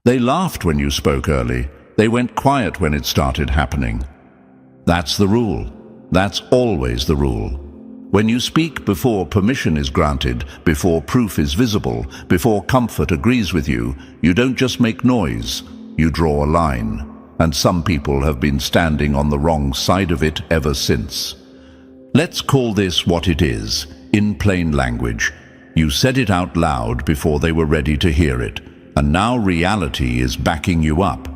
They laughed when you spoke early. They went quiet when it started happening. That's the rule. That's always the rule. When you speak before permission is granted, before proof is visible, before comfort agrees with you, you don't just make noise, you draw a line. And some people have been standing on the wrong side of it ever since. Let's call this what it is, in plain language. You said it out loud before they were ready to hear it, and now reality is backing you up.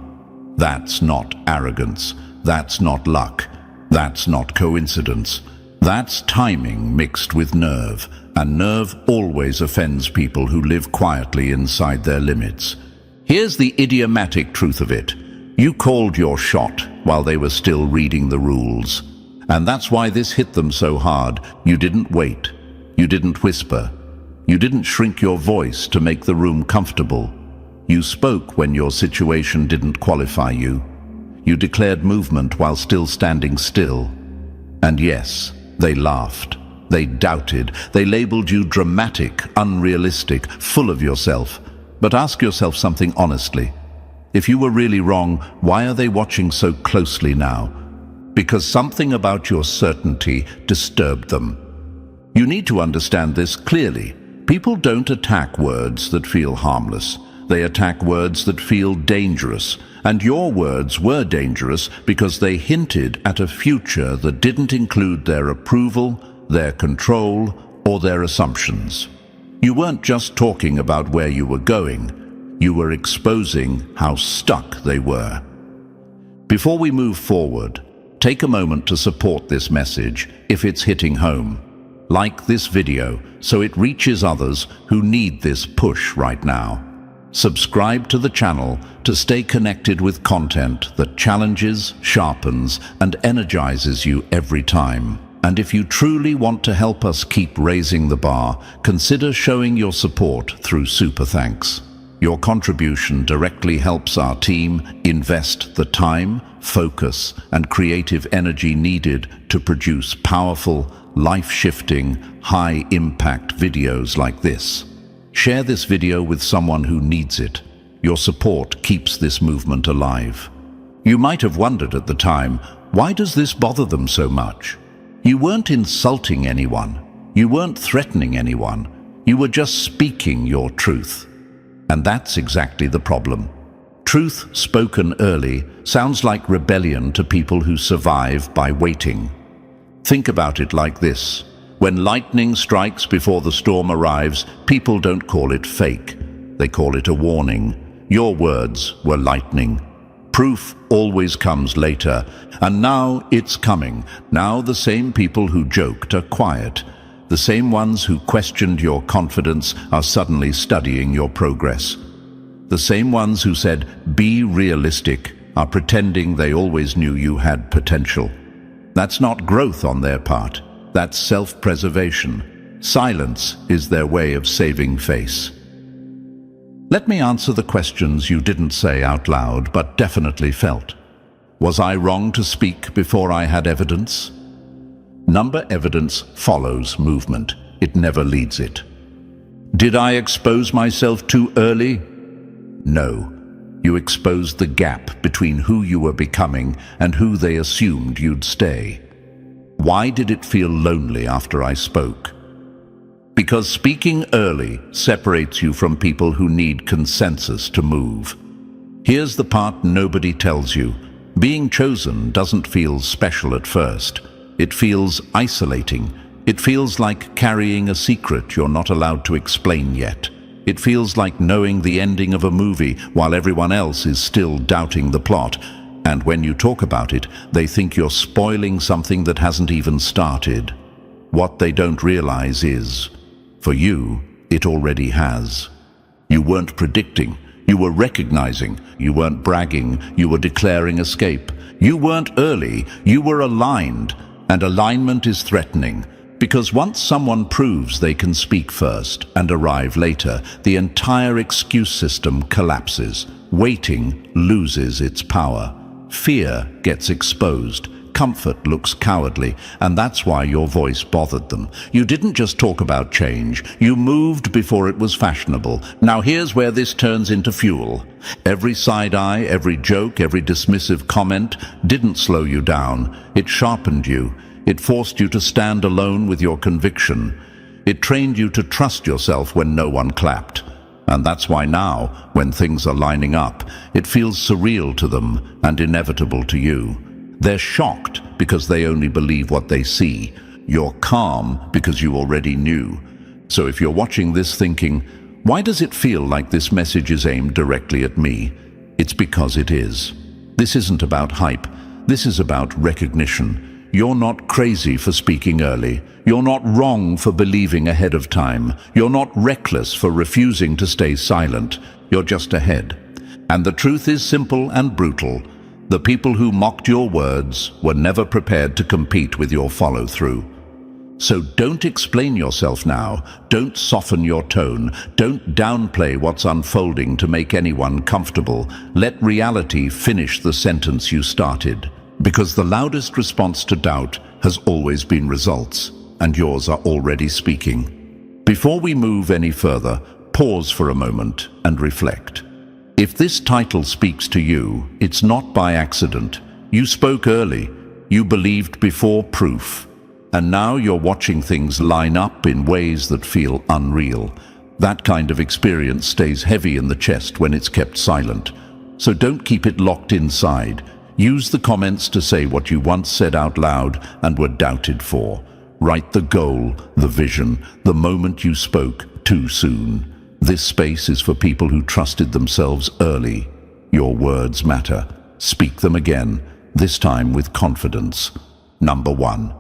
That's not arrogance. That's not luck. That's not coincidence. That's timing mixed with nerve, and nerve always offends people who live quietly inside their limits. Here's the idiomatic truth of it. You called your shot while they were still reading the rules. And that's why this hit them so hard. You didn't wait. You didn't whisper. You didn't shrink your voice to make the room comfortable. You spoke when your situation didn't qualify you. You declared movement while still standing still. And yes, they laughed. They doubted. They labeled you dramatic, unrealistic, full of yourself. But ask yourself something honestly. If you were really wrong, why are they watching so closely now? Because something about your certainty disturbed them. You need to understand this clearly. People don't attack words that feel harmless. They attack words that feel dangerous. And your words were dangerous because they hinted at a future that didn't include their approval, their control, or their assumptions. You weren't just talking about where you were going. You were exposing how stuck they were. Before we move forward, take a moment to support this message if it's hitting home. Like this video so it reaches others who need this push right now. Subscribe to the channel to stay connected with content that challenges, sharpens, and energizes you every time. And if you truly want to help us keep raising the bar, consider showing your support through Super Thanks. Your contribution directly helps our team invest the time, focus, and creative energy needed to produce powerful, life-shifting, high-impact videos like this. Share this video with someone who needs it. Your support keeps this movement alive. You might have wondered at the time, why does this bother them so much? You weren't insulting anyone. You weren't threatening anyone. You were just speaking your truth. And that's exactly the problem. Truth spoken early sounds like rebellion to people who survive by waiting. Think about it like this. When lightning strikes before the storm arrives, people don't call it fake. They call it a warning. Your words were lightning. Proof always comes later, and now it's coming. Now the same people who joked are quiet. The same ones who questioned your confidence are suddenly studying your progress. The same ones who said, "Be realistic," are pretending they always knew you had potential. That's not growth on their part. That's self-preservation. Silence is their way of saving face. Let me answer the questions you didn't say out loud, but definitely felt. Was I wrong to speak before I had evidence? Number evidence follows movement. It never leads it. Did I expose myself too early? No. You exposed the gap between who you were becoming and who they assumed you'd stay. Why did it feel lonely after I spoke? Because speaking early separates you from people who need consensus to move. Here's the part nobody tells you. Being chosen doesn't feel special at first. It feels isolating. It feels like carrying a secret you're not allowed to explain yet. It feels like knowing the ending of a movie while everyone else is still doubting the plot. And when you talk about it, they think you're spoiling something that hasn't even started. What they don't realize is, for you, it already has. You weren't predicting. You were recognizing. You weren't bragging. You were declaring escape. You weren't early. You were aligned. And alignment is threatening. Because once someone proves they can speak first and arrive later, the entire excuse system collapses. Waiting loses its power. Fear gets exposed. Comfort looks cowardly, and that's why your voice bothered them. You didn't just talk about change, you moved before it was fashionable. Now here's where this turns into fuel. Every side eye, every joke, every dismissive comment didn't slow you down. It sharpened you. It forced you to stand alone with your conviction. It trained you to trust yourself when no one clapped. And that's why now, when things are lining up, it feels surreal to them and inevitable to you. They're shocked because they only believe what they see. You're calm because you already knew. So if you're watching this thinking, why does it feel like this message is aimed directly at me? It's because it is. This isn't about hype. This is about recognition. You're not crazy for speaking early. You're not wrong for believing ahead of time. You're not reckless for refusing to stay silent. You're just ahead. And the truth is simple and brutal. The people who mocked your words were never prepared to compete with your follow-through. So don't explain yourself now. Don't soften your tone. Don't downplay what's unfolding to make anyone comfortable. Let reality finish the sentence you started. Because the loudest response to doubt has always been results, and yours are already speaking. Before we move any further, pause for a moment and reflect. If this title speaks to you, it's not by accident. You spoke early. You believed before proof. And now you're watching things line up in ways that feel unreal. That kind of experience stays heavy in the chest when it's kept silent. So don't keep it locked inside. Use the comments to say what you once said out loud and were doubted for. Write the goal, the vision, the moment you spoke too soon. This space is for people who trusted themselves early. Your words matter. Speak them again, this time with confidence. Number 1.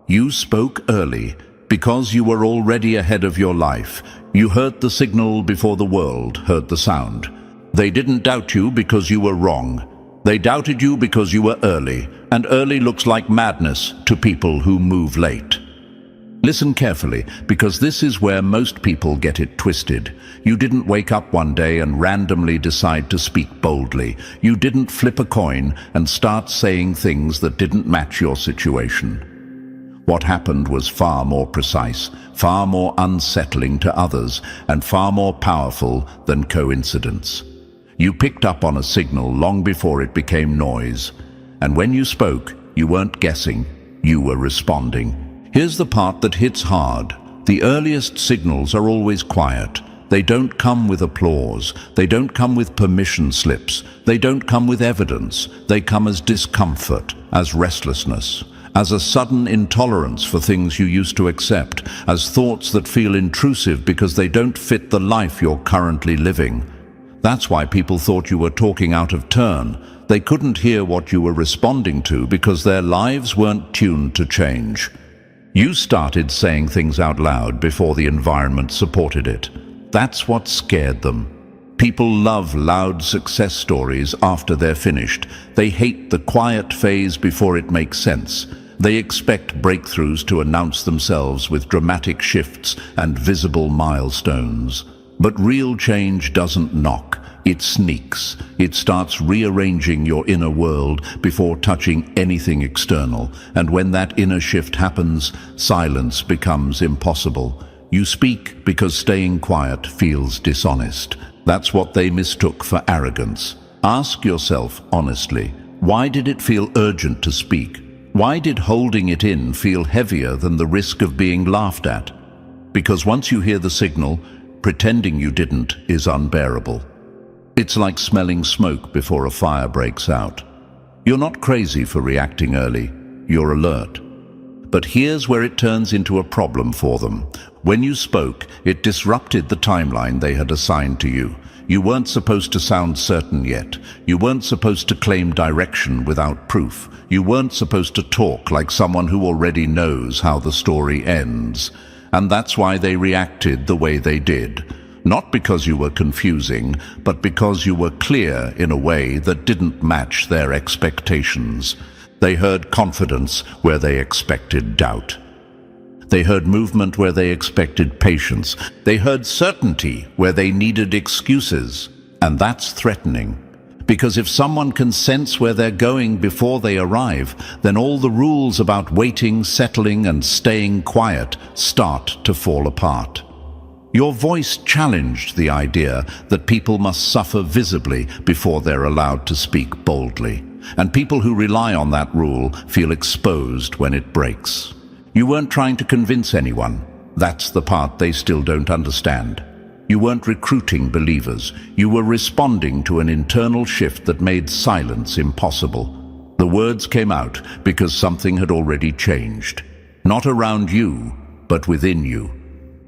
You spoke early because you were already ahead of your life. You heard the signal before the world heard the sound. They didn't doubt you because you were wrong. They doubted you because you were early, and early looks like madness to people who move late. Listen carefully, because this is where most people get it twisted. You didn't wake up one day and randomly decide to speak boldly. You didn't flip a coin and start saying things that didn't match your situation. What happened was far more precise, far more unsettling to others, and far more powerful than coincidence. You picked up on a signal long before it became noise. And when you spoke, you weren't guessing, you were responding. Here's the part that hits hard. The earliest signals are always quiet. They don't come with applause. They don't come with permission slips. They don't come with evidence. They come as discomfort, as restlessness, as a sudden intolerance for things you used to accept, as thoughts that feel intrusive because they don't fit the life you're currently living. That's why people thought you were talking out of turn. They couldn't hear what you were responding to because their lives weren't tuned to change. You started saying things out loud before the environment supported it. That's what scared them. People love loud success stories after they're finished. They hate the quiet phase before it makes sense. They expect breakthroughs to announce themselves with dramatic shifts and visible milestones. But real change doesn't knock, it sneaks. It starts rearranging your inner world before touching anything external. And when that inner shift happens, silence becomes impossible. You speak because staying quiet feels dishonest. That's what they mistook for arrogance. Ask yourself honestly, why did it feel urgent to speak? Why did holding it in feel heavier than the risk of being laughed at? Because once you hear the signal, pretending you didn't is unbearable. It's like smelling smoke before a fire breaks out. You're not crazy for reacting early. You're alert. But here's where it turns into a problem for them. When you spoke, it disrupted the timeline they had assigned to you. You weren't supposed to sound certain yet. You weren't supposed to claim direction without proof. You weren't supposed to talk like someone who already knows how the story ends. And that's why they reacted the way they did. Not because you were confusing, but because you were clear in a way that didn't match their expectations. They heard confidence where they expected doubt. They heard movement where they expected patience. They heard certainty where they needed excuses. And that's threatening. Because if someone can sense where they're going before they arrive, then all the rules about waiting, settling, and staying quiet start to fall apart. Your voice challenged the idea that people must suffer visibly before they're allowed to speak boldly. And people who rely on that rule feel exposed when it breaks. You weren't trying to convince anyone. That's the part they still don't understand. You weren't recruiting believers. You were responding to an internal shift that made silence impossible. The words came out because something had already changed. Not around you, but within you.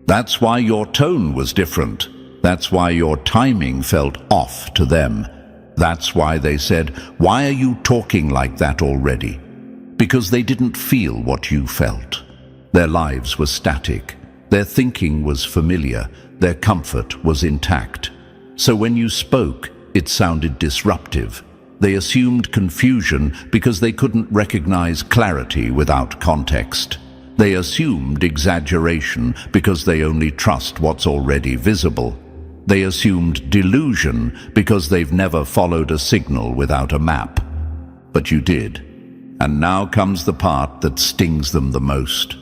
That's why your tone was different. That's why your timing felt off to them. That's why they said, "Why are you talking like that already?" Because they didn't feel what you felt. Their lives were static. Their thinking was familiar. Their comfort was intact. So when you spoke, it sounded disruptive. They assumed confusion because they couldn't recognize clarity without context. They assumed exaggeration because they only trust what's already visible. They assumed delusion because they've never followed a signal without a map. But you did. And now comes the part that stings them the most.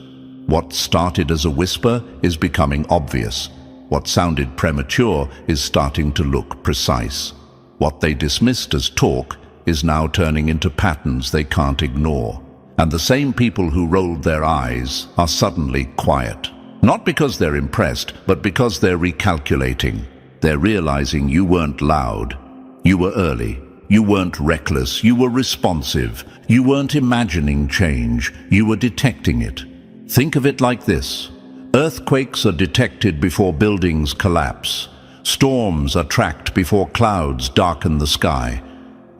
What started as a whisper is becoming obvious. What sounded premature is starting to look precise. What they dismissed as talk is now turning into patterns they can't ignore. And the same people who rolled their eyes are suddenly quiet. Not because they're impressed, but because they're recalculating. They're realizing you weren't loud. You were early. You weren't reckless. You were responsive. You weren't imagining change. You were detecting it. Think of it like this. Earthquakes are detected before buildings collapse. Storms are tracked before clouds darken the sky.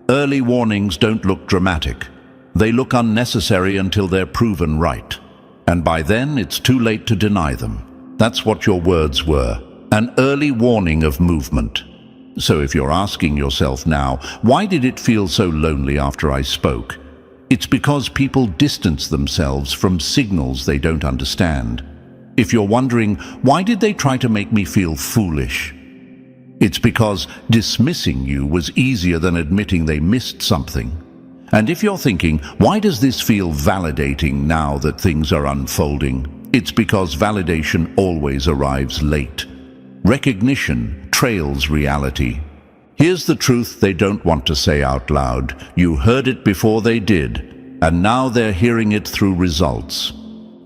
Early warnings don't look dramatic. They look unnecessary until they're proven right. And by then, it's too late to deny them. That's what your words were. An early warning of movement. So if you're asking yourself now, why did it feel so lonely after I spoke? It's because people distance themselves from signals they don't understand. If you're wondering, why did they try to make me feel foolish? It's because dismissing you was easier than admitting they missed something. And if you're thinking, why does this feel validating now that things are unfolding? It's because validation always arrives late. Recognition trails reality. Here's the truth they don't want to say out loud. You heard it before they did, and now they're hearing it through results.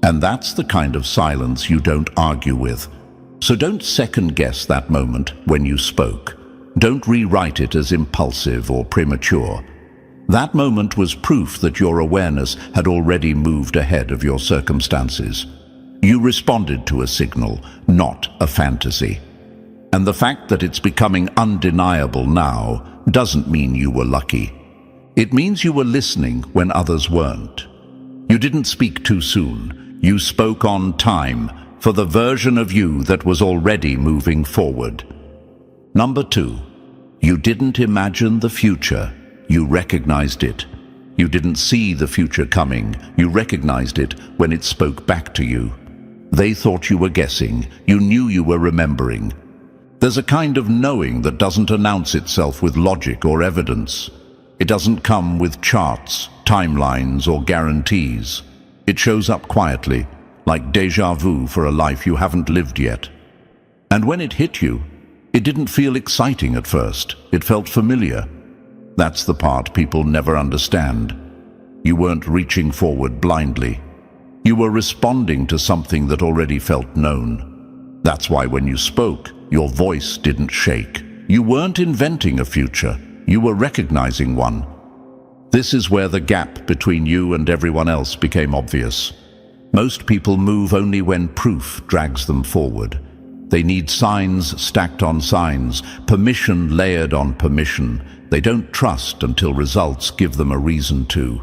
And that's the kind of silence you don't argue with. So don't second-guess that moment when you spoke. Don't rewrite it as impulsive or premature. That moment was proof that your awareness had already moved ahead of your circumstances. You responded to a signal, not a fantasy. And the fact that it's becoming undeniable now doesn't mean you were lucky. It means you were listening when others weren't. You didn't speak too soon. You spoke on time for the version of you that was already moving forward. Number 2, you didn't imagine the future. You recognized it. You didn't see the future coming. You recognized it when it spoke back to you. They thought you were guessing. You knew you were remembering. There's a kind of knowing that doesn't announce itself with logic or evidence. It doesn't come with charts, timelines, or guarantees. It shows up quietly, like déjà vu for a life you haven't lived yet. And when it hit you, it didn't feel exciting at first. It felt familiar. That's the part people never understand. You weren't reaching forward blindly. You were responding to something that already felt known. That's why when you spoke, your voice didn't shake. You weren't inventing a future. You were recognizing one. This is where the gap between you and everyone else became obvious. Most people move only when proof drags them forward. They need signs stacked on signs, permission layered on permission. They don't trust until results give them a reason to.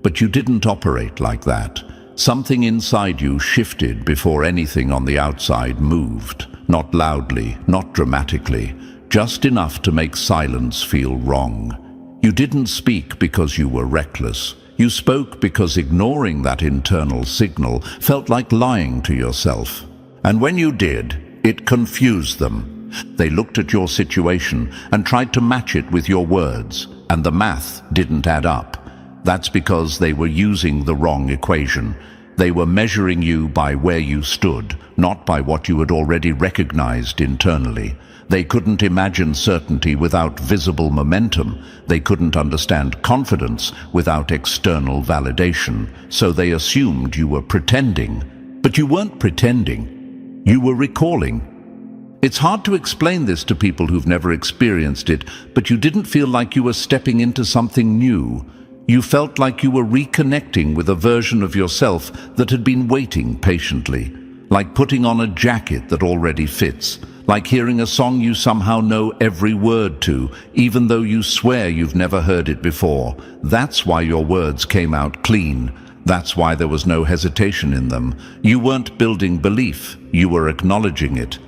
But you didn't operate like that. Something inside you shifted before anything on the outside moved. Not loudly, not dramatically, just enough to make silence feel wrong. You didn't speak because you were reckless. You spoke because ignoring that internal signal felt like lying to yourself. And when you did, it confused them. They looked at your situation and tried to match it with your words, and the math didn't add up. That's because they were using the wrong equation. They were measuring you by where you stood, not by what you had already recognized internally. They couldn't imagine certainty without visible momentum. They couldn't understand confidence without external validation. So they assumed you were pretending. But you weren't pretending. You were recalling. It's hard to explain this to people who've never experienced it, but you didn't feel like you were stepping into something new. You felt like you were reconnecting with a version of yourself that had been waiting patiently, like putting on a jacket that already fits, like hearing a song you somehow know every word to, even though you swear you've never heard it before. That's why your words came out clean. That's why there was no hesitation in them. You weren't building belief, you were acknowledging it.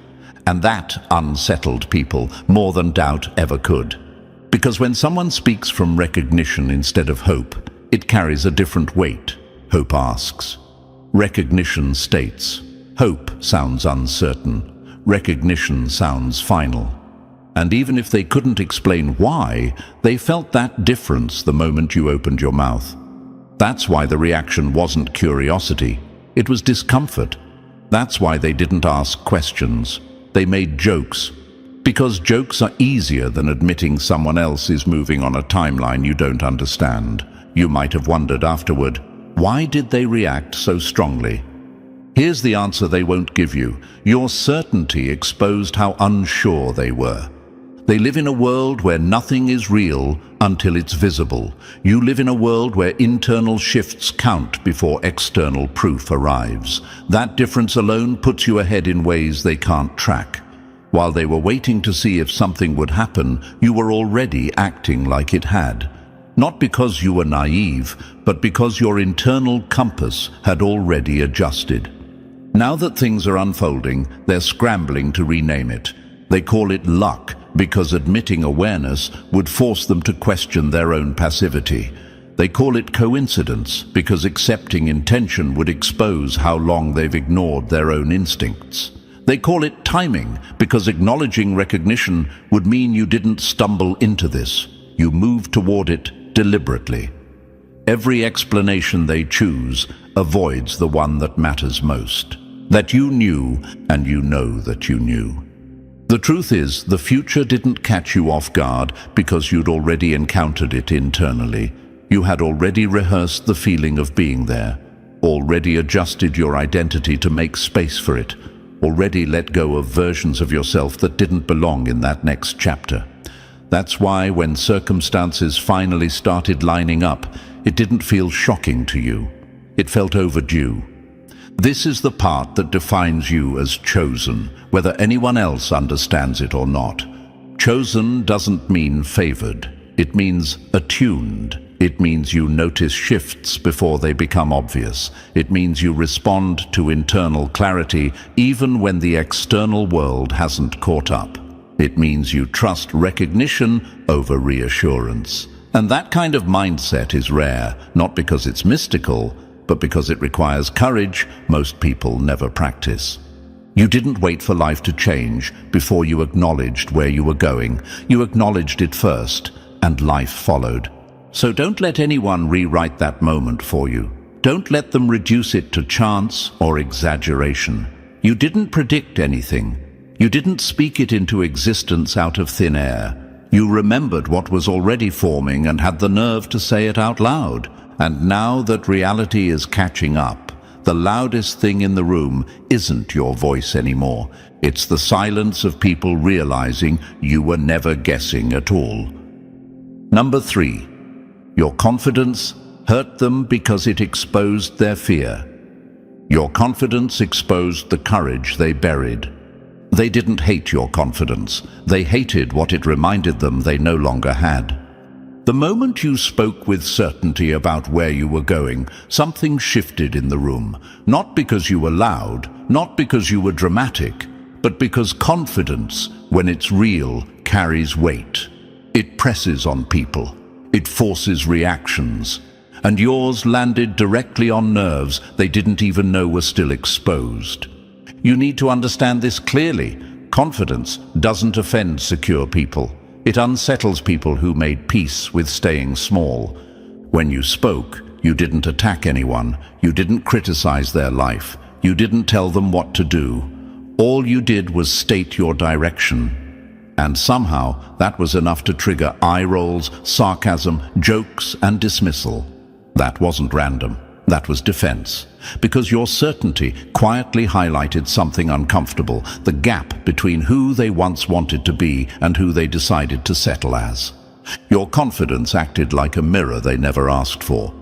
And that unsettled people more than doubt ever could. Because when someone speaks from recognition instead of hope, it carries a different weight. Hope asks. Recognition states. Hope sounds uncertain. Recognition sounds final. And even if they couldn't explain why, they felt that difference the moment you opened your mouth. That's why the reaction wasn't curiosity. It was discomfort. That's why they didn't ask questions. They made jokes. Because jokes are easier than admitting someone else is moving on a timeline you don't understand. You might have wondered afterward, why did they react so strongly? Here's the answer they won't give you. Your certainty exposed how unsure they were. They live in a world where nothing is real until it's visible. You live in a world where internal shifts count before external proof arrives. That difference alone puts you ahead in ways they can't track. While they were waiting to see if something would happen, you were already acting like it had. Not because you were naive, but because your internal compass had already adjusted. Now that things are unfolding, they're scrambling to rename it. They call it luck because admitting awareness would force them to question their own passivity. They call it coincidence because accepting intention would expose how long they've ignored their own instincts. They call it timing because acknowledging recognition would mean you didn't stumble into this. You moved toward it deliberately. Every explanation they choose avoids the one that matters most. That you knew, and you know that you knew. The truth is, the future didn't catch you off guard because you'd already encountered it internally. You had already rehearsed the feeling of being there, already adjusted your identity to make space for it, already let go of versions of yourself that didn't belong in that next chapter. That's why when circumstances finally started lining up, it didn't feel shocking to you. It felt overdue. This is the part that defines you as chosen, whether anyone else understands it or not. Chosen doesn't mean favored. It means attuned. It means you notice shifts before they become obvious. It means you respond to internal clarity even when the external world hasn't caught up. It means you trust recognition over reassurance. And that kind of mindset is rare, not because it's mystical, but because it requires courage most people never practice. You didn't wait for life to change before you acknowledged where you were going. You acknowledged it first, and life followed. So don't let anyone rewrite that moment for you. Don't let them reduce it to chance or exaggeration. You didn't predict anything. You didn't speak it into existence out of thin air. You remembered what was already forming and had the nerve to say it out loud. And now that reality is catching up, the loudest thing in the room isn't your voice anymore. It's the silence of people realizing you were never guessing at all. Number 3. Your confidence hurt them because it exposed their fear. Your confidence exposed the courage they buried. They didn't hate your confidence. They hated what it reminded them they no longer had. The moment you spoke with certainty about where you were going, something shifted in the room. Not because you were loud, not because you were dramatic, but because confidence, when it's real, carries weight. It presses on people. It forces reactions. And yours landed directly on nerves they didn't even know were still exposed. You need to understand this clearly. Confidence doesn't offend secure people. It unsettles people who made peace with staying small. When you spoke, you didn't attack anyone. You didn't criticize their life. You didn't tell them what to do. All you did was state your direction. And somehow that was enough to trigger eye rolls, sarcasm, jokes, and dismissal. That wasn't random. That was defense. Because your certainty quietly highlighted something uncomfortable, the gap between who they once wanted to be and who they decided to settle as. Your confidence acted like a mirror they never asked for.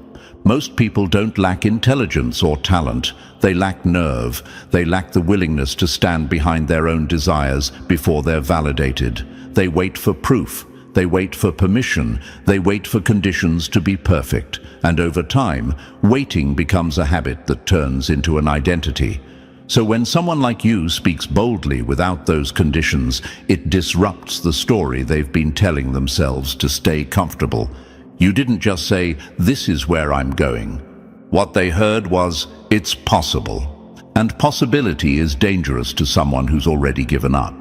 Most people don't lack intelligence or talent. They lack nerve. They lack the willingness to stand behind their own desires before they're validated. They wait for proof. They wait for permission. They wait for conditions to be perfect. And over time, waiting becomes a habit that turns into an identity. So when someone like you speaks boldly without those conditions, it disrupts the story they've been telling themselves to stay comfortable. You didn't just say, "This is where I'm going." What they heard was, "It's possible." And possibility is dangerous to someone who's already given up.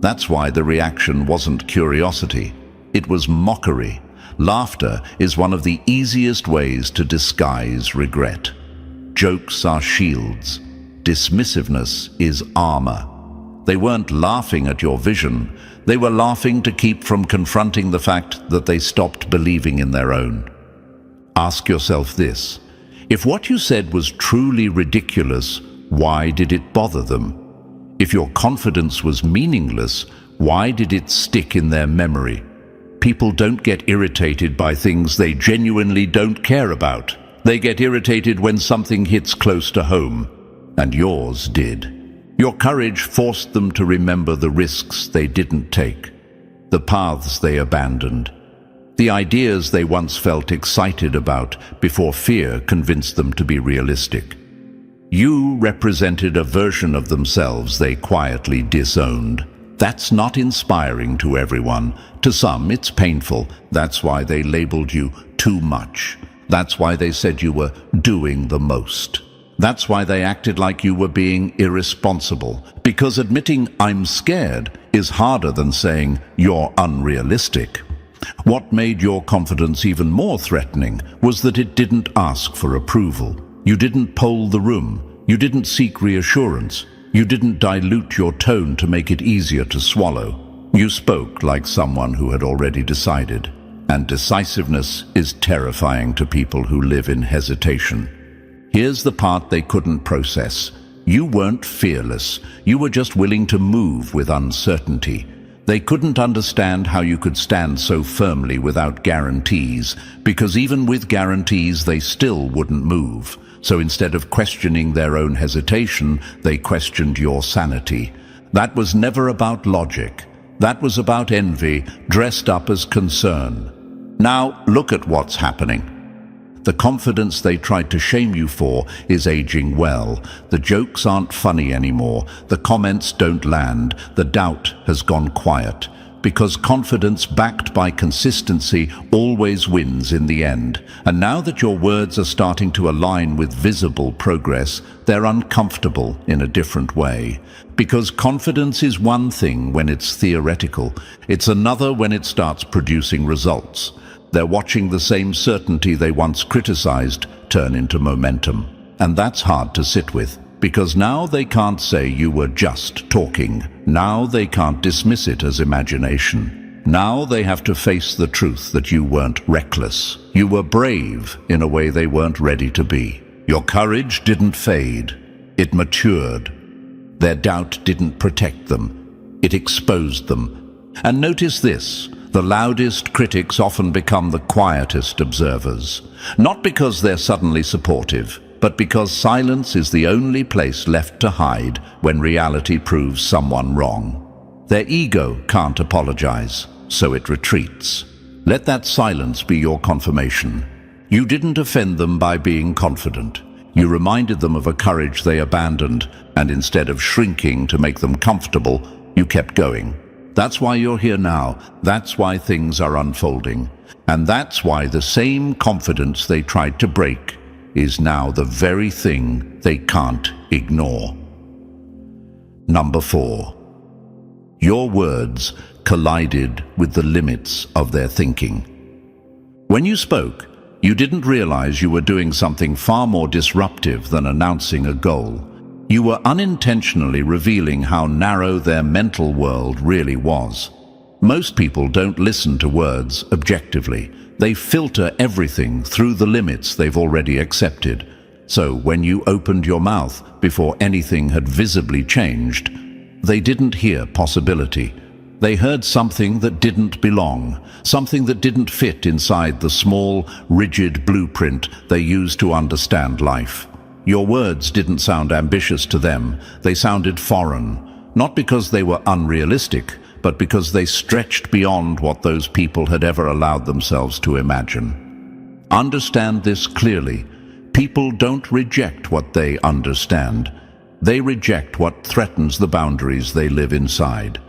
That's why the reaction wasn't curiosity. It was mockery. Laughter is one of the easiest ways to disguise regret. Jokes are shields. Dismissiveness is armor. They weren't laughing at your vision. They were laughing to keep from confronting the fact that they stopped believing in their own. Ask yourself this: if what you said was truly ridiculous, why did it bother them? If your confidence was meaningless, why did it stick in their memory? People don't get irritated by things they genuinely don't care about. They get irritated when something hits close to home. And yours did. Your courage forced them to remember the risks they didn't take, the paths they abandoned, the ideas they once felt excited about before fear convinced them to be realistic. You represented a version of themselves they quietly disowned. That's not inspiring to everyone. To some, it's painful. That's why they labeled you too much. That's why they said you were doing the most. That's why they acted like you were being irresponsible. Because admitting "I'm scared" is harder than saying "you're unrealistic." What made your confidence even more threatening was that it didn't ask for approval. You didn't poll the room. You didn't seek reassurance. You didn't dilute your tone to make it easier to swallow. You spoke like someone who had already decided. And decisiveness is terrifying to people who live in hesitation. Here's the part they couldn't process. You weren't fearless. You were just willing to move with uncertainty. They couldn't understand how you could stand so firmly without guarantees, because even with guarantees, they still wouldn't move. So instead of questioning their own hesitation, they questioned your sanity. That was never about logic. That was about envy, dressed up as concern. Now, look at what's happening. The confidence they tried to shame you for is aging well. The jokes aren't funny anymore. The comments don't land. The doubt has gone quiet. Because confidence backed by consistency always wins in the end. And now that your words are starting to align with visible progress, they're uncomfortable in a different way. Because confidence is one thing when it's theoretical. It's another when it starts producing results. They're watching the same certainty they once criticized turn into momentum. And that's hard to sit with, because now they can't say you were just talking. Now they can't dismiss it as imagination. Now they have to face the truth that you weren't reckless. You were brave in a way they weren't ready to be. Your courage didn't fade. It matured. Their doubt didn't protect them. It exposed them. And notice this. The loudest critics often become the quietest observers. Not because they're suddenly supportive, but because silence is the only place left to hide when reality proves someone wrong. Their ego can't apologize, so it retreats. Let that silence be your confirmation. You didn't offend them by being confident. You reminded them of a courage they abandoned, and instead of shrinking to make them comfortable, you kept going. That's why you're here now. That's why things are unfolding. And that's why the same confidence they tried to break is now the very thing they can't ignore. Number 4. Your words collided with the limits of their thinking. When you spoke, you didn't realize you were doing something far more disruptive than announcing a goal. You were unintentionally revealing how narrow their mental world really was. Most people don't listen to words objectively. They filter everything through the limits they've already accepted. So when you opened your mouth before anything had visibly changed, they didn't hear possibility. They heard something that didn't belong, something that didn't fit inside the small, rigid blueprint they used to understand life. Your words didn't sound ambitious to them. They sounded foreign, not because they were unrealistic, but because they stretched beyond what those people had ever allowed themselves to imagine. Understand this clearly. People don't reject what they understand. They reject what threatens the boundaries they live inside.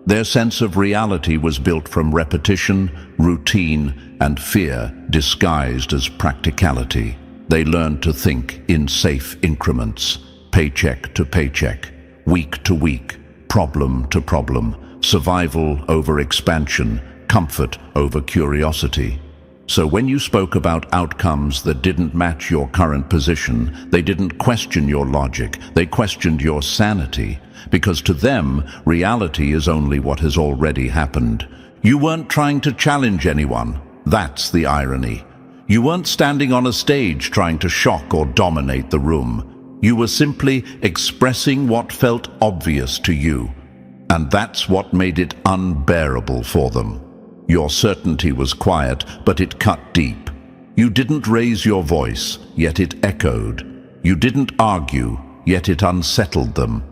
Their sense of reality was built from repetition, routine, and fear disguised as practicality. They learned to think in safe increments, paycheck to paycheck, week to week, problem to problem, survival over expansion, comfort over curiosity. So when you spoke about outcomes that didn't match your current position, they didn't question your logic, they questioned your sanity, because to them, reality is only what has already happened. You weren't trying to challenge anyone. That's the irony. You weren't standing on a stage trying to shock or dominate the room. You were simply expressing what felt obvious to you. And that's what made it unbearable for them. Your certainty was quiet, but it cut deep. You didn't raise your voice, yet it echoed. You didn't argue, yet it unsettled them.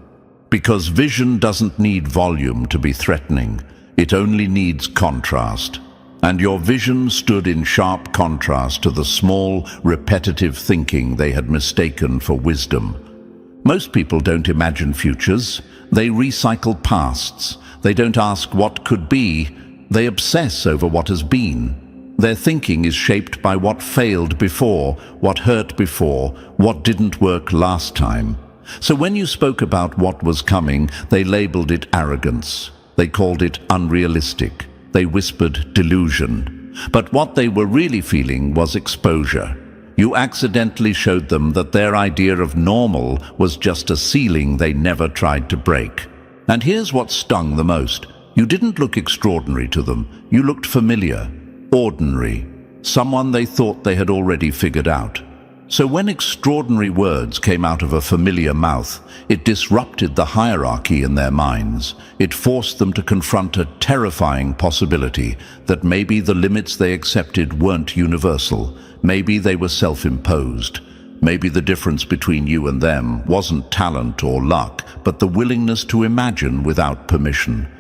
Because vision doesn't need volume to be threatening. It only needs contrast. And your vision stood in sharp contrast to the small, repetitive thinking they had mistaken for wisdom. Most people don't imagine futures. They recycle pasts. They don't ask what could be. They obsess over what has been. Their thinking is shaped by what failed before, what hurt before, what didn't work last time. So when you spoke about what was coming, they labeled it arrogance. They called it unrealistic. They whispered delusion. But what they were really feeling was exposure. You accidentally showed them that their idea of normal was just a ceiling they never tried to break. And here's what stung the most. You didn't look extraordinary to them. You looked familiar, ordinary, someone they thought they had already figured out. So when extraordinary words came out of a familiar mouth, it disrupted the hierarchy in their minds. It forced them to confront a terrifying possibility that maybe the limits they accepted weren't universal. Maybe they were self-imposed. Maybe the difference between you and them wasn't talent or luck, but the willingness to imagine without permission.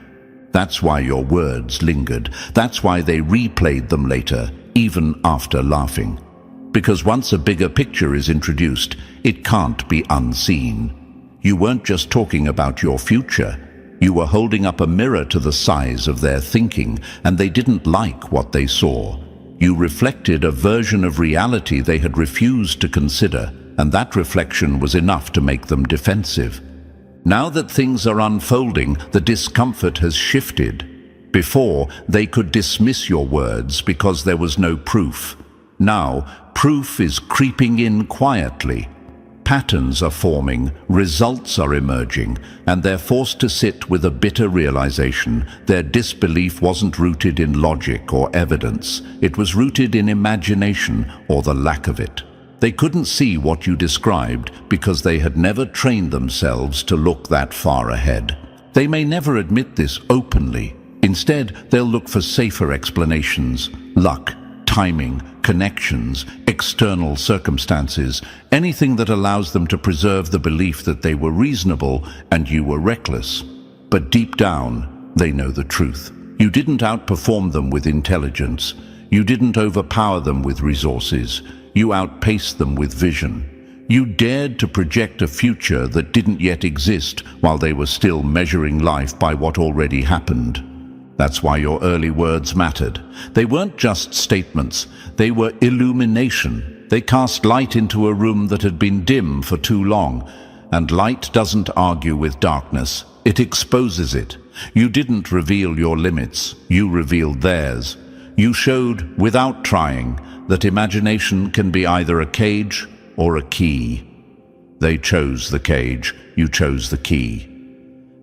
That's why your words lingered. That's why they replayed them later, even after laughing. Because once a bigger picture is introduced, it can't be unseen. You weren't just talking about your future. You were holding up a mirror to the size of their thinking, and they didn't like what they saw. You reflected a version of reality they had refused to consider, and that reflection was enough to make them defensive. Now that things are unfolding, the discomfort has shifted. Before, they could dismiss your words because there was no proof. Now, proof is creeping in quietly. Patterns are forming, results are emerging, and they're forced to sit with a bitter realization. Their disbelief wasn't rooted in logic or evidence. It was rooted in imagination or the lack of it. They couldn't see what you described because they had never trained themselves to look that far ahead. They may never admit this openly. Instead, they'll look for safer explanations: luck, timing, connections, external circumstances, anything that allows them to preserve the belief that they were reasonable and you were reckless. But deep down, they know the truth. You didn't outperform them with intelligence. You didn't overpower them with resources. You outpaced them with vision. You dared to project a future that didn't yet exist while they were still measuring life by what already happened. That's why your early words mattered. They weren't just statements, they were illumination. They cast light into a room that had been dim for too long. And light doesn't argue with darkness, it exposes it. You didn't reveal your limits, you revealed theirs. You showed, without trying, that imagination can be either a cage or a key. They chose the cage, you chose the key.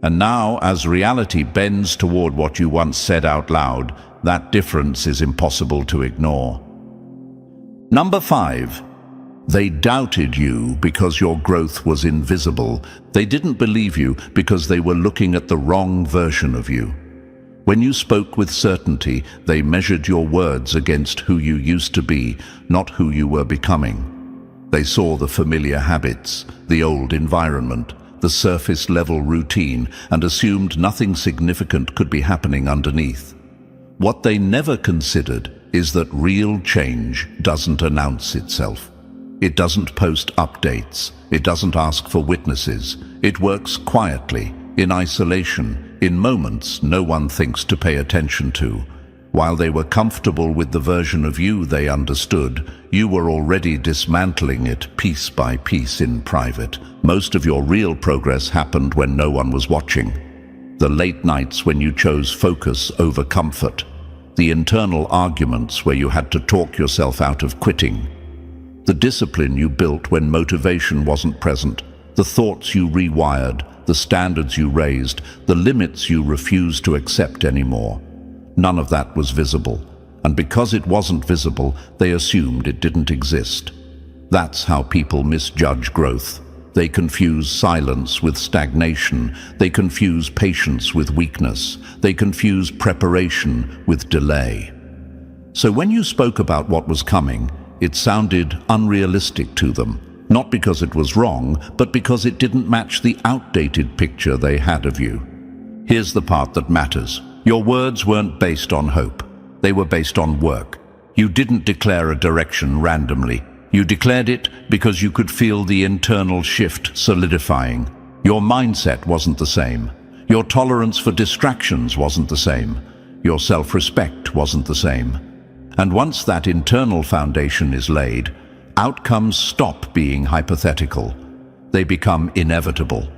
And now, as reality bends toward what you once said out loud, that difference is impossible to ignore. Number 5. They doubted you because your growth was invisible. They didn't believe you because they were looking at the wrong version of you. When you spoke with certainty, they measured your words against who you used to be, not who you were becoming. They saw the familiar habits, the old environment, the surface-level routine, and assumed nothing significant could be happening underneath. What they never considered is that real change doesn't announce itself. It doesn't post updates. It doesn't ask for witnesses. It works quietly, in isolation, in moments no one thinks to pay attention to. While they were comfortable with the version of you they understood, you were already dismantling it piece by piece in private. Most of your real progress happened when no one was watching. The late nights when you chose focus over comfort. The internal arguments where you had to talk yourself out of quitting. The discipline you built when motivation wasn't present. The thoughts you rewired, the standards you raised, the limits you refused to accept anymore. None of that was visible, and because it wasn't visible, they assumed it didn't exist. That's how people misjudge growth. They confuse silence with stagnation. They confuse patience with weakness. They confuse preparation with delay. So when you spoke about what was coming, it sounded unrealistic to them, not because it was wrong, but because it didn't match the outdated picture they had of you. Here's the part that matters. Your words weren't based on hope. They were based on work. You didn't declare a direction randomly. You declared it because you could feel the internal shift solidifying. Your mindset wasn't the same. Your tolerance for distractions wasn't the same. Your self-respect wasn't the same. And once that internal foundation is laid, outcomes stop being hypothetical. They become inevitable.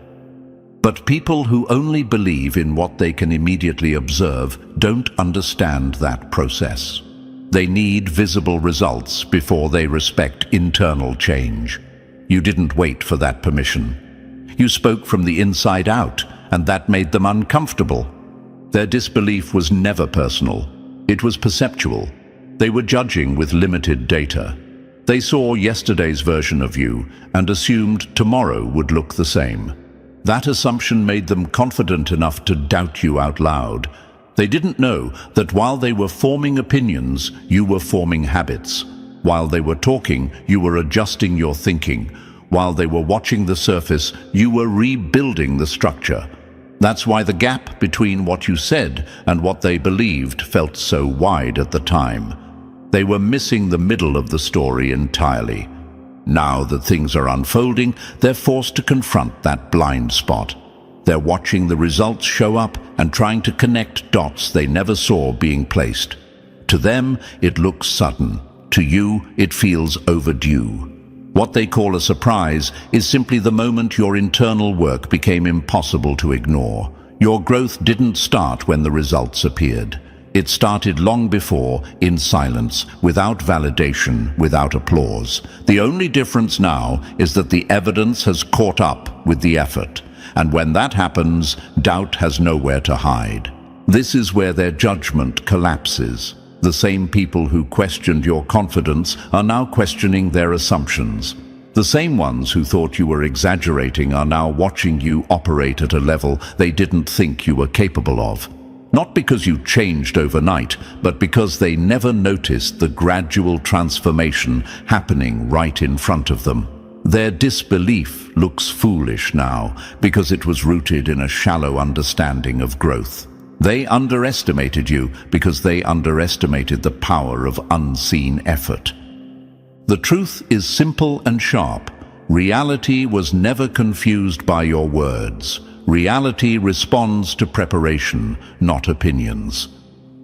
But people who only believe in what they can immediately observe don't understand that process. They need visible results before they respect internal change. You didn't wait for that permission. You spoke from the inside out, and that made them uncomfortable. Their disbelief was never personal. It was perceptual. They were judging with limited data. They saw yesterday's version of you and assumed tomorrow would look the same. That assumption made them confident enough to doubt you out loud. They didn't know that while they were forming opinions, you were forming habits. While they were talking, you were adjusting your thinking. While they were watching the surface, you were rebuilding the structure. That's why the gap between what you said and what they believed felt so wide at the time. They were missing the middle of the story entirely. Now that things are unfolding, they're forced to confront that blind spot. They're watching the results show up and trying to connect dots they never saw being placed. To them, it looks sudden. To you, it feels overdue. What they call a surprise is simply the moment your internal work became impossible to ignore. Your growth didn't start when the results appeared. It started long before, in silence, without validation, without applause. The only difference now is that the evidence has caught up with the effort. And when that happens, doubt has nowhere to hide. This is where their judgment collapses. The same people who questioned your confidence are now questioning their assumptions. The same ones who thought you were exaggerating are now watching you operate at a level they didn't think you were capable of. Not because you changed overnight, but because they never noticed the gradual transformation happening right in front of them. Their disbelief looks foolish now because it was rooted in a shallow understanding of growth. They underestimated you because they underestimated the power of unseen effort. The truth is simple and sharp. Reality was never confused by your words. Reality responds to preparation, not opinions.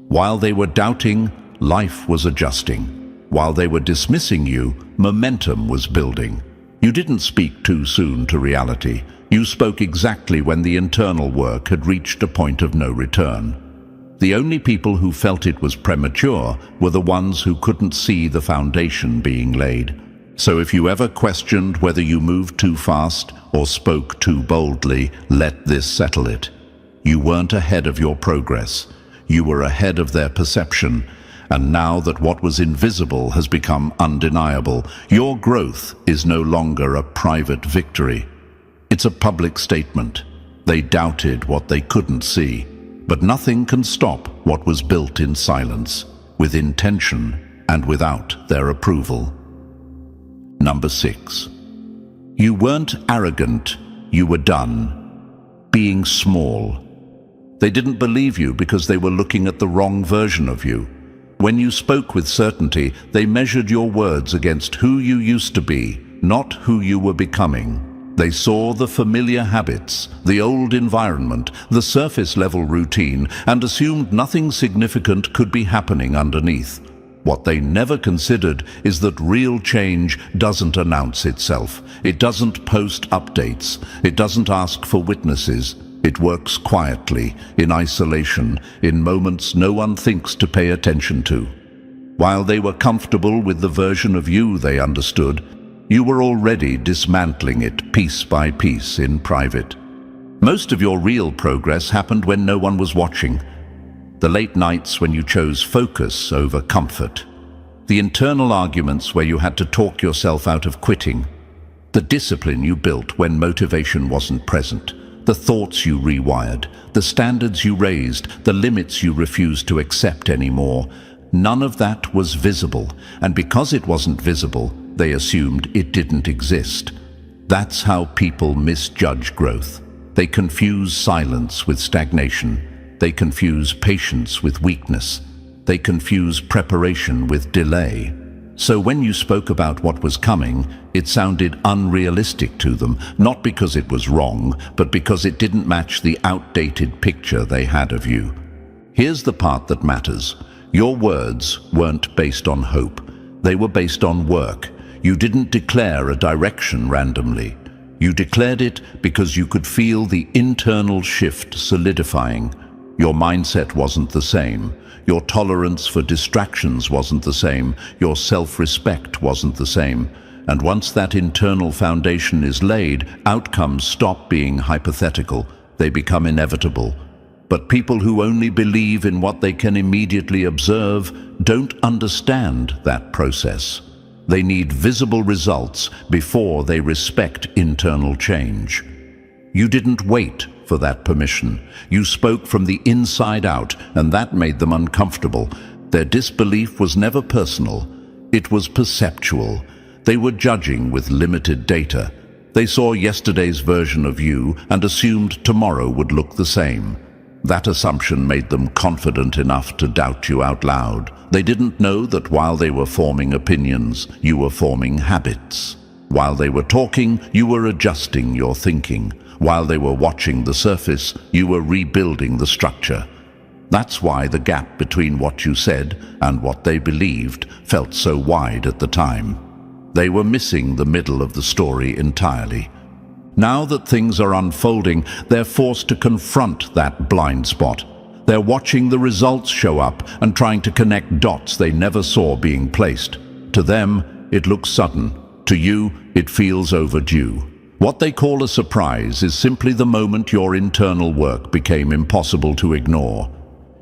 While they were doubting, life was adjusting. While they were dismissing you, momentum was building. You didn't speak too soon to reality. You spoke exactly when the internal work had reached a point of no return. The only people who felt it was premature were the ones who couldn't see the foundation being laid. So if you ever questioned whether you moved too fast or spoke too boldly, let this settle it. You weren't ahead of your progress. You were ahead of their perception. And now that what was invisible has become undeniable, your growth is no longer a private victory. It's a public statement. They doubted what they couldn't see. But nothing can stop what was built in silence, with intention and without their approval. Number 6. You weren't arrogant, you were done. Being small. They didn't believe you because they were looking at the wrong version of you. When you spoke with certainty, they measured your words against who you used to be, not who you were becoming. They saw the familiar habits, the old environment, the surface-level routine, and assumed nothing significant could be happening underneath. What they never considered is that real change doesn't announce itself. It doesn't post updates. It doesn't ask for witnesses. It works quietly, in isolation, in moments no one thinks to pay attention to. While they were comfortable with the version of you they understood, you were already dismantling it piece by piece in private. Most of your real progress happened when no one was watching. The late nights when you chose focus over comfort. The internal arguments where you had to talk yourself out of quitting. The discipline you built when motivation wasn't present. The thoughts you rewired. The standards you raised. The limits you refused to accept anymore. None of that was visible, and because it wasn't visible, they assumed it didn't exist. That's how people misjudge growth. They confuse silence with stagnation. They confuse patience with weakness. They confuse preparation with delay. So when you spoke about what was coming, it sounded unrealistic to them, not because it was wrong, but because it didn't match the outdated picture they had of you. Here's the part that matters. Your words weren't based on hope. They were based on work. You didn't declare a direction randomly. You declared it because you could feel the internal shift solidifying. Your mindset wasn't the same. Your tolerance for distractions wasn't the same. Your self-respect wasn't the same. And once that internal foundation is laid, outcomes stop being hypothetical. They become inevitable. But people who only believe in what they can immediately observe don't understand that process. They need visible results before they respect internal change. You didn't wait for that permission. You spoke from the inside out, and that made them uncomfortable. Their disbelief was never personal. It was perceptual. They were judging with limited data. They saw yesterday's version of you and assumed tomorrow would look the same. That assumption made them confident enough to doubt you out loud. They didn't know that while they were forming opinions, you were forming habits. While they were talking, you were adjusting your thinking. While they were watching the surface, you were rebuilding the structure. That's why the gap between what you said and what they believed felt so wide at the time. They were missing the middle of the story entirely. Now that things are unfolding, they're forced to confront that blind spot. They're watching the results show up and trying to connect dots they never saw being placed. To them, it looks sudden. To you, it feels overdue. What they call a surprise is simply the moment your internal work became impossible to ignore.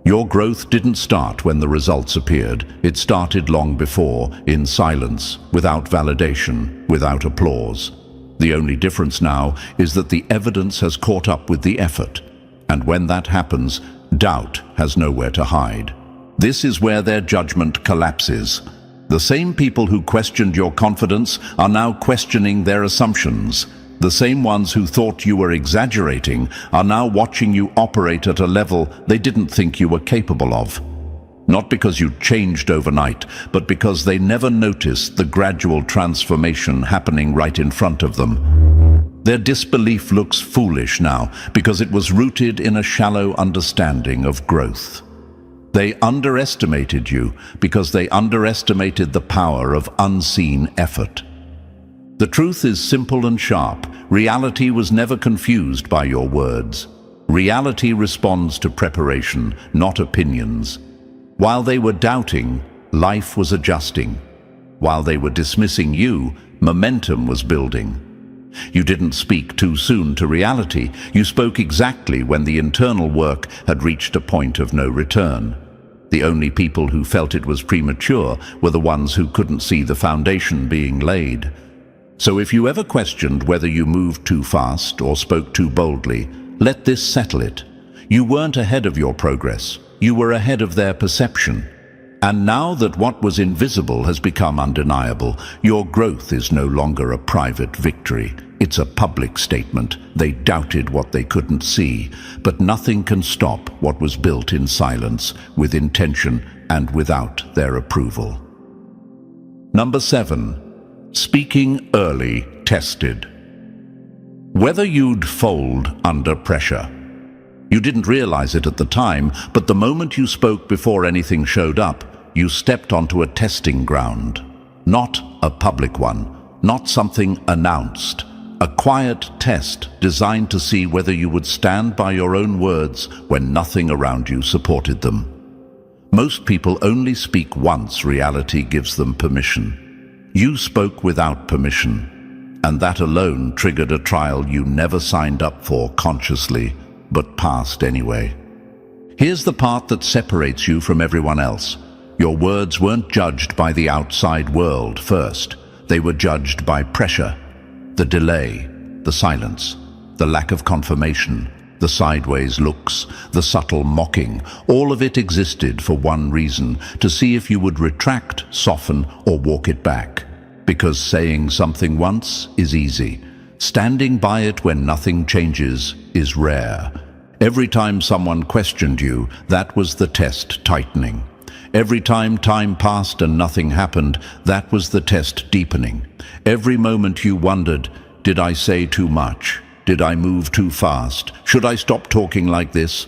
Your growth didn't start when the results appeared. It started long before, in silence, without validation, without applause. The only difference now is that the evidence has caught up with the effort. And when that happens, doubt has nowhere to hide. This is where their judgment collapses. The same people who questioned your confidence are now questioning their assumptions. The same ones who thought you were exaggerating are now watching you operate at a level they didn't think you were capable of. Not because you changed overnight, but because they never noticed the gradual transformation happening right in front of them. Their disbelief looks foolish now because it was rooted in a shallow understanding of growth. They underestimated you because they underestimated the power of unseen effort. The truth is simple and sharp. Reality was never confused by your words. Reality responds to preparation, not opinions. While they were doubting, life was adjusting. While they were dismissing you, momentum was building. You didn't speak too soon to reality. You spoke exactly when the internal work had reached a point of no return. The only people who felt it was premature were the ones who couldn't see the foundation being laid. So if you ever questioned whether you moved too fast or spoke too boldly, let this settle it. You weren't ahead of your progress. You were ahead of their perception. And now that what was invisible has become undeniable, your growth is no longer a private victory. It's a public statement. They doubted what they couldn't see, but nothing can stop what was built in silence, with intention and without their approval. Number 7. Speaking early, tested. Whether you'd fold under pressure. You didn't realize it at the time, but the moment you spoke before anything showed up, you stepped onto a testing ground. Not a public one, not something announced. A quiet test designed to see whether you would stand by your own words when nothing around you supported them. Most people only speak once reality gives them permission. You spoke without permission, and that alone triggered a trial you never signed up for consciously, but passed anyway. Here's the part that separates you from everyone else. Your words weren't judged by the outside world first. They were judged by pressure, the delay, the silence, the lack of confirmation, the sideways looks, the subtle mocking. All of it existed for one reason, to see if you would retract, soften, or walk it back. Because saying something once is easy. Standing by it when nothing changes is rare. Every time someone questioned you, that was the test tightening. Every time passed and nothing happened, that was the test deepening. Every moment you wondered, did I say too much? Did I move too fast? Should I stop talking like this?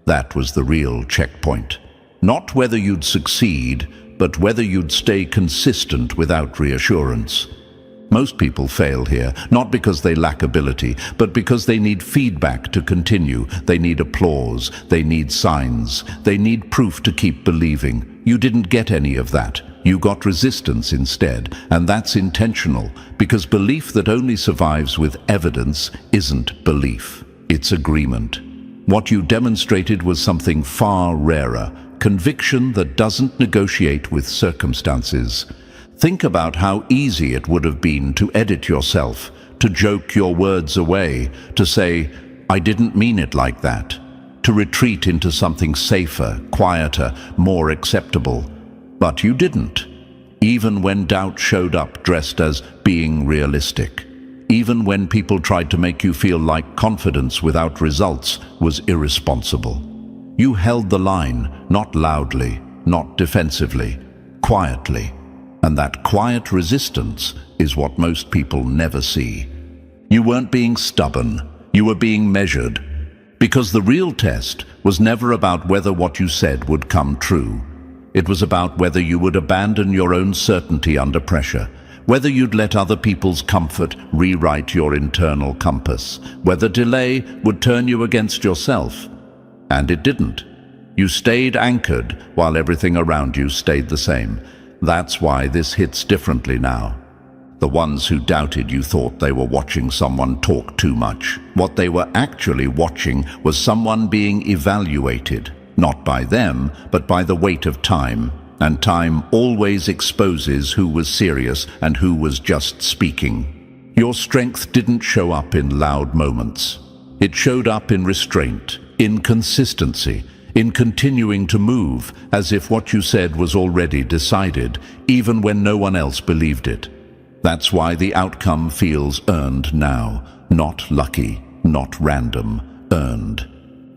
That was the real checkpoint. Not whether you'd succeed, but whether you'd stay consistent without reassurance. Most people fail here, not because they lack ability, but because they need feedback to continue. They need applause, they need signs, they need proof to keep believing. You didn't get any of that. You got resistance instead, and that's intentional, because belief that only survives with evidence isn't belief. It's agreement. What you demonstrated was something far rarer, conviction that doesn't negotiate with circumstances. Think about how easy it would have been to edit yourself, to joke your words away, to say, I didn't mean it like that, to retreat into something safer, quieter, more acceptable. But you didn't, even when doubt showed up dressed as being realistic. Even when people tried to make you feel like confidence without results was irresponsible. You held the line, not loudly, not defensively, quietly. And that quiet resistance is what most people never see. You weren't being stubborn, you were being measured. Because the real test was never about whether what you said would come true. It was about whether you would abandon your own certainty under pressure, whether you'd let other people's comfort rewrite your internal compass, whether delay would turn you against yourself. And it didn't. You stayed anchored while everything around you stayed the same. That's why this hits differently now. The ones who doubted you thought they were watching someone talk too much. What they were actually watching was someone being evaluated, not by them, but by the weight of time. And time always exposes who was serious and who was just speaking. Your strength didn't show up in loud moments. It showed up in restraint, in consistency, in continuing to move as if what you said was already decided, even when no one else believed it. That's why the outcome feels earned now, not lucky, not random, earned.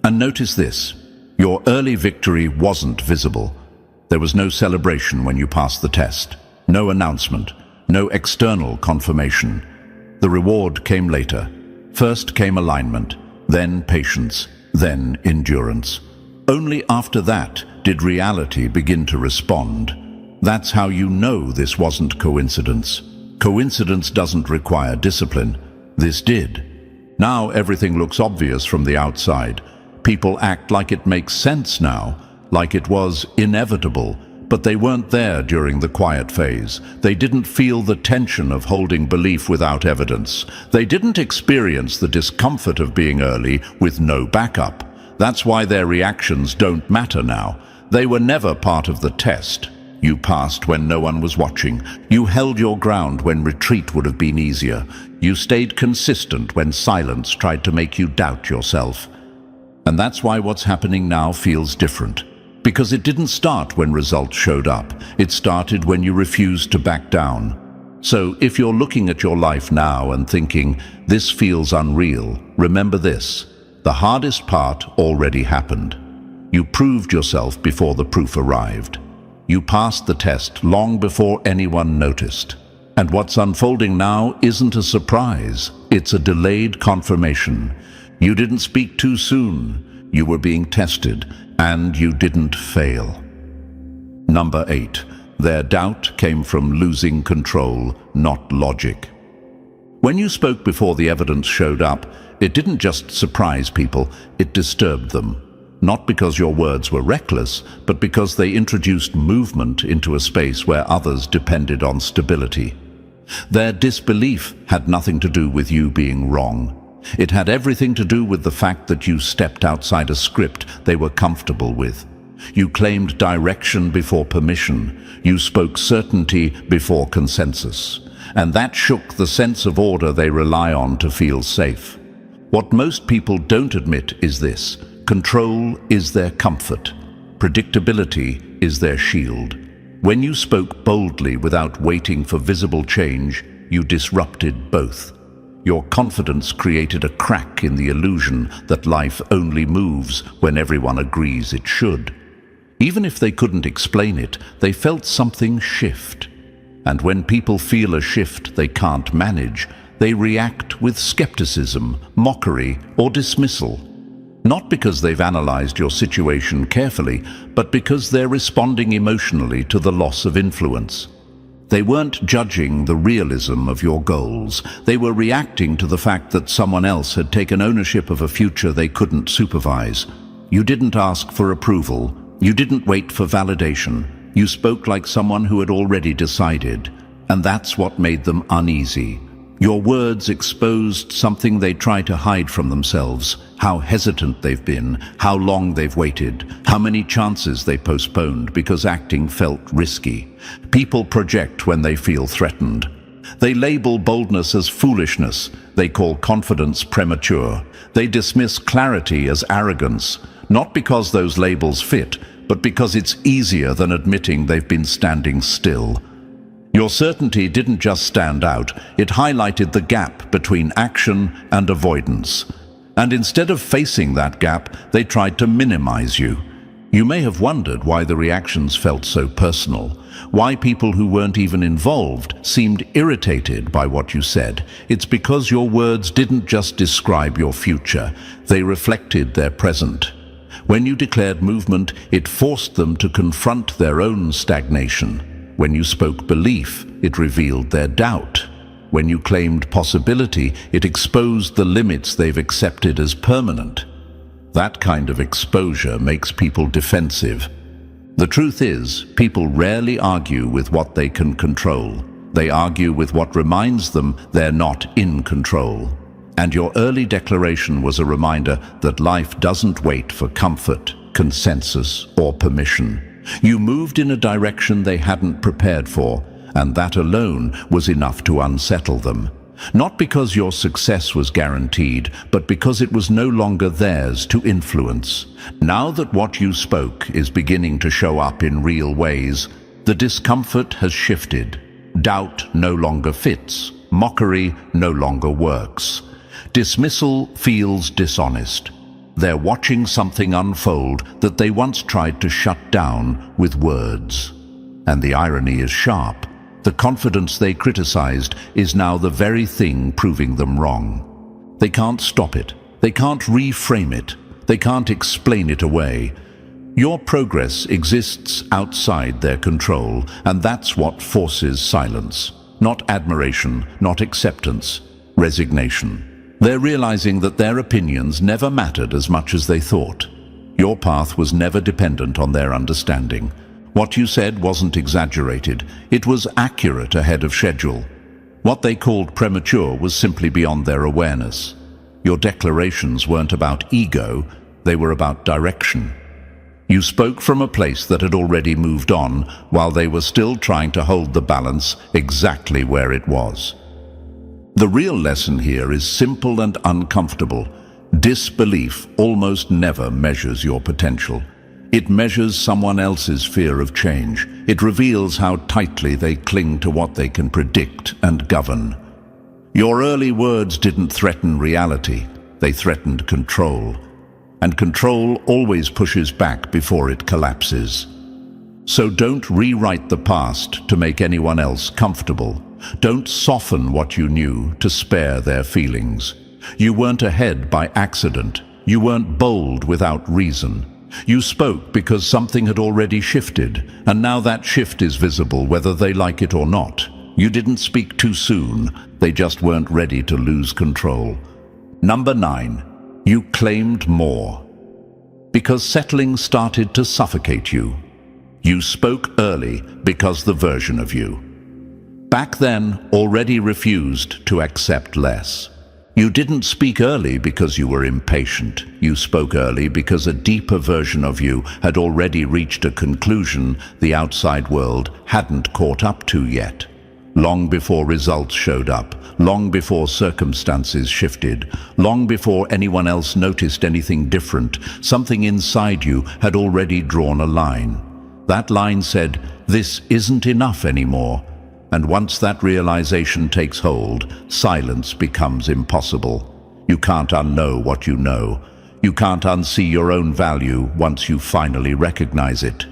And notice this, your early victory wasn't visible. There was no celebration when you passed the test, no announcement, no external confirmation. The reward came later. First came alignment, then patience, then endurance. Only after that did reality begin to respond. That's how you know this wasn't coincidence. Coincidence doesn't require discipline. This did. Now everything looks obvious from the outside. People act like it makes sense now, like it was inevitable, but they weren't there during the quiet phase. They didn't feel the tension of holding belief without evidence. They didn't experience the discomfort of being early with no backup. That's why their reactions don't matter now. They were never part of the test. You passed when no one was watching. You held your ground when retreat would have been easier. You stayed consistent when silence tried to make you doubt yourself. And that's why what's happening now feels different. Because it didn't start when results showed up. It started when you refused to back down. So if you're looking at your life now and thinking, this feels unreal, remember this: the hardest part already happened. You proved yourself before the proof arrived. You passed the test long before anyone noticed. And what's unfolding now isn't a surprise. It's a delayed confirmation. You didn't speak too soon. You were being tested, and you didn't fail. Number 8. Their doubt came from losing control, not logic. When you spoke before the evidence showed up, it didn't just surprise people, it disturbed them. Not because your words were reckless, but because they introduced movement into a space where others depended on stability. Their disbelief had nothing to do with you being wrong. It had everything to do with the fact that you stepped outside a script they were comfortable with. You claimed direction before permission. You spoke certainty before consensus. And that shook the sense of order they rely on to feel safe. What most people don't admit is this: control is their comfort. Predictability is their shield. When you spoke boldly without waiting for visible change, you disrupted both. Your confidence created a crack in the illusion that life only moves when everyone agrees it should. Even if they couldn't explain it, they felt something shift. And when people feel a shift they can't manage, they react with skepticism, mockery, or dismissal. Not because they've analyzed your situation carefully, but because they're responding emotionally to the loss of influence. They weren't judging the realism of your goals. They were reacting to the fact that someone else had taken ownership of a future they couldn't supervise. You didn't ask for approval. You didn't wait for validation. You spoke like someone who had already decided. And that's what made them uneasy. Your words exposed something they try to hide from themselves: how hesitant they've been, how long they've waited, how many chances they postponed because acting felt risky. People project when they feel threatened. They label boldness as foolishness. They call confidence premature. They dismiss clarity as arrogance, not because those labels fit, but because it's easier than admitting they've been standing still. Your certainty didn't just stand out, it highlighted the gap between action and avoidance. And instead of facing that gap, they tried to minimize you. You may have wondered why the reactions felt so personal, why people who weren't even involved seemed irritated by what you said. It's because your words didn't just describe your future, they reflected their present. When you declared movement, it forced them to confront their own stagnation. When you spoke belief, it revealed their doubt. When you claimed possibility, it exposed the limits they've accepted as permanent. That kind of exposure makes people defensive. The truth is, people rarely argue with what they can control. They argue with what reminds them they're not in control. And your early declaration was a reminder that life doesn't wait for comfort, consensus, or permission. You moved in a direction they hadn't prepared for, and that alone was enough to unsettle them. Not because your success was guaranteed, but because it was no longer theirs to influence. Now that what you spoke is beginning to show up in real ways, the discomfort has shifted. Doubt no longer fits. Mockery no longer works. Dismissal feels dishonest. They're watching something unfold that they once tried to shut down with words. And the irony is sharp. The confidence they criticized is now the very thing proving them wrong. They can't stop it. They can't reframe it. They can't explain it away. Your progress exists outside their control, and that's what forces silence. not admiration, not acceptance, resignation. They're realizing that their opinions never mattered as much as they thought. Your path was never dependent on their understanding. What you said wasn't exaggerated, it was accurate ahead of schedule. What they called premature was simply beyond their awareness. Your declarations weren't about ego, they were about direction. You spoke from a place that had already moved on, while they were still trying to hold the balance exactly where it was. The real lesson here is simple and uncomfortable. Disbelief almost never measures your potential. It measures someone else's fear of change. It reveals how tightly they cling to what they can predict and govern. Your early words didn't threaten reality, they threatened control. And control always pushes back before it collapses. So don't rewrite the past to make anyone else comfortable. Don't soften what you knew to spare their feelings. You weren't ahead by accident. You weren't bold without reason. You spoke because something had already shifted, and now that shift is visible whether they like it or not. You didn't speak too soon, they just weren't ready to lose control. Number 9. You claimed more. Because settling started to suffocate you. You spoke early because the version of you back then already refused to accept less. You didn't speak early because you were impatient. You spoke early because a deeper version of you had already reached a conclusion the outside world hadn't caught up to yet. Long before results showed up, long before circumstances shifted, long before anyone else noticed anything different, something inside you had already drawn a line. That line said, "This isn't enough anymore." And once that realization takes hold, silence becomes impossible. You can't unknow what you know. You can't unsee your own value once you finally recognize it.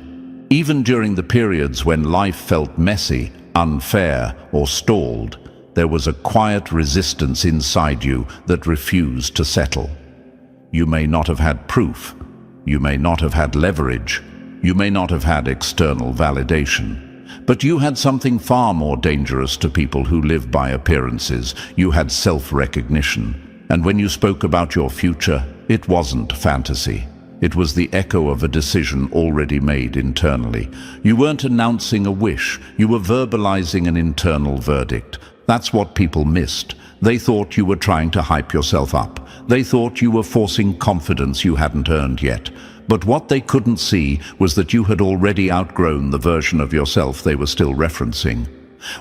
Even during the periods when life felt messy, unfair, or stalled, there was a quiet resistance inside you that refused to settle. You may not have had proof. You may not have had leverage. You may not have had external validation. But you had something far more dangerous to people who live by appearances. You had self-recognition. And when you spoke about your future, it wasn't fantasy. It was the echo of a decision already made internally. You weren't announcing a wish. You were verbalizing an internal verdict. That's what people missed. They thought you were trying to hype yourself up. They thought you were forcing confidence you hadn't earned yet. But what they couldn't see was that you had already outgrown the version of yourself they were still referencing.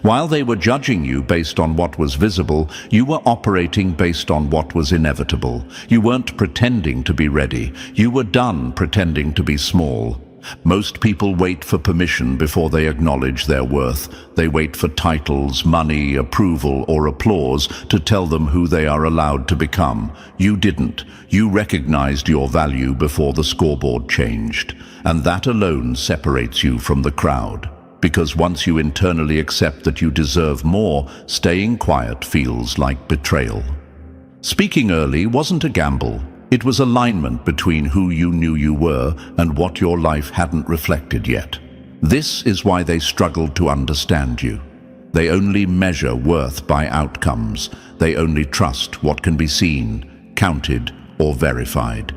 While they were judging you based on what was visible, you were operating based on what was inevitable. You weren't pretending to be ready. You were done pretending to be small. Most people wait for permission before they acknowledge their worth. They wait for titles, money, approval, or applause to tell them who they are allowed to become. You didn't. You recognized your value before the scoreboard changed. And that alone separates you from the crowd. Because once you internally accept that you deserve more, staying quiet feels like betrayal. Speaking early wasn't a gamble. It was alignment between who you knew you were and what your life hadn't reflected yet. This is why they struggled to understand you. They only measure worth by outcomes. They only trust what can be seen, counted, or verified.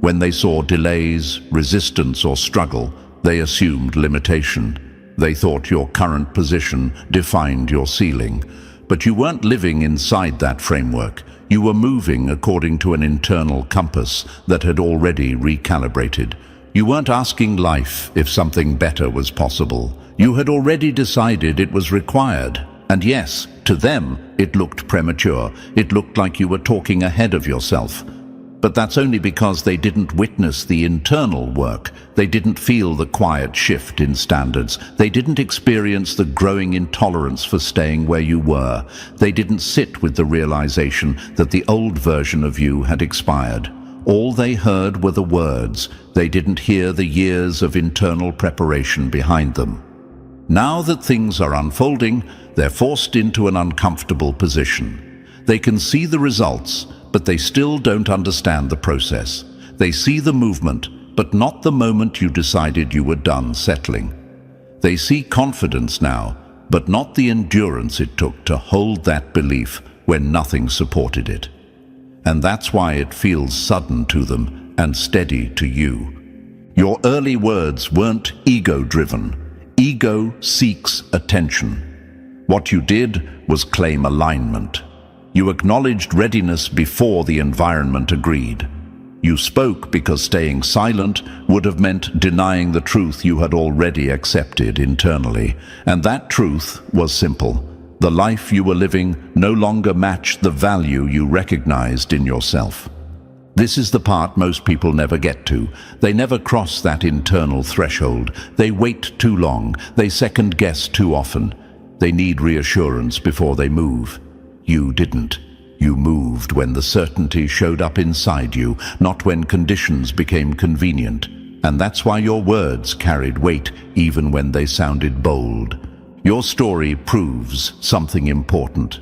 When they saw delays, resistance, or struggle, they assumed limitation. They thought your current position defined your ceiling. But you weren't living inside that framework. You were moving according to an internal compass that had already recalibrated. You weren't asking life if something better was possible. You had already decided it was required. And yes, to them, it looked premature. It looked like you were talking ahead of yourself. But that's only because they didn't witness the internal work. They didn't feel the quiet shift in standards. They didn't experience the growing intolerance for staying where you were. They didn't sit with the realization that the old version of you had expired. All they heard were the words. They didn't hear the years of internal preparation behind them. Now that things are unfolding, they're forced into an uncomfortable position. They can see the results, but they still don't understand the process. They see the movement, but not the moment you decided you were done settling. They see confidence now, but not the endurance it took to hold that belief when nothing supported it. And that's why it feels sudden to them and steady to you. Your early words weren't ego-driven. Ego seeks attention. What you did was claim alignment. You acknowledged readiness before the environment agreed. You spoke because staying silent would have meant denying the truth you had already accepted internally. And that truth was simple. The life you were living no longer matched the value you recognized in yourself. This is the part most people never get to. They never cross that internal threshold. They wait too long. They second-guess too often. They need reassurance before they move. You didn't. You moved when the certainty showed up inside you, not when conditions became convenient. And that's why your words carried weight even when they sounded bold. Your story proves something important.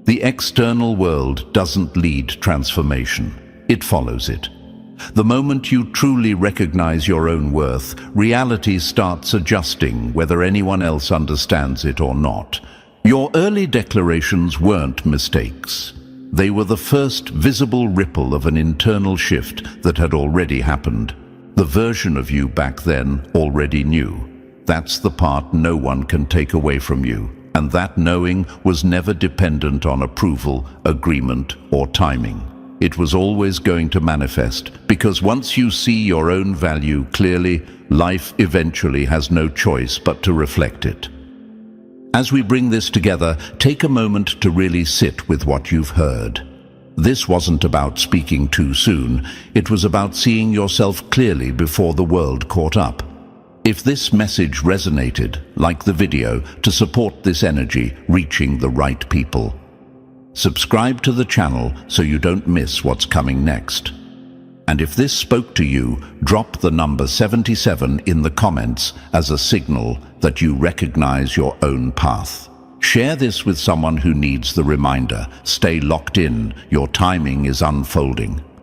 The external world doesn't lead transformation. It follows it. The moment you truly recognize your own worth, reality starts adjusting whether anyone else understands it or not. Your early declarations weren't mistakes. They were the first visible ripple of an internal shift that had already happened. The version of you back then already knew. That's the part no one can take away from you. And that knowing was never dependent on approval, agreement, or timing. It was always going to manifest, because once you see your own value clearly, life eventually has no choice but to reflect it. As we bring this together, take a moment to really sit with what you've heard. This wasn't about speaking too soon. It was about seeing yourself clearly before the world caught up. If this message resonated, like the video to support this energy reaching the right people. Subscribe to the channel so you don't miss what's coming next. And if this spoke to you, drop the number 77 in the comments as a signal that you recognize your own path. Share this with someone who needs the reminder. Stay locked in. Your timing is unfolding.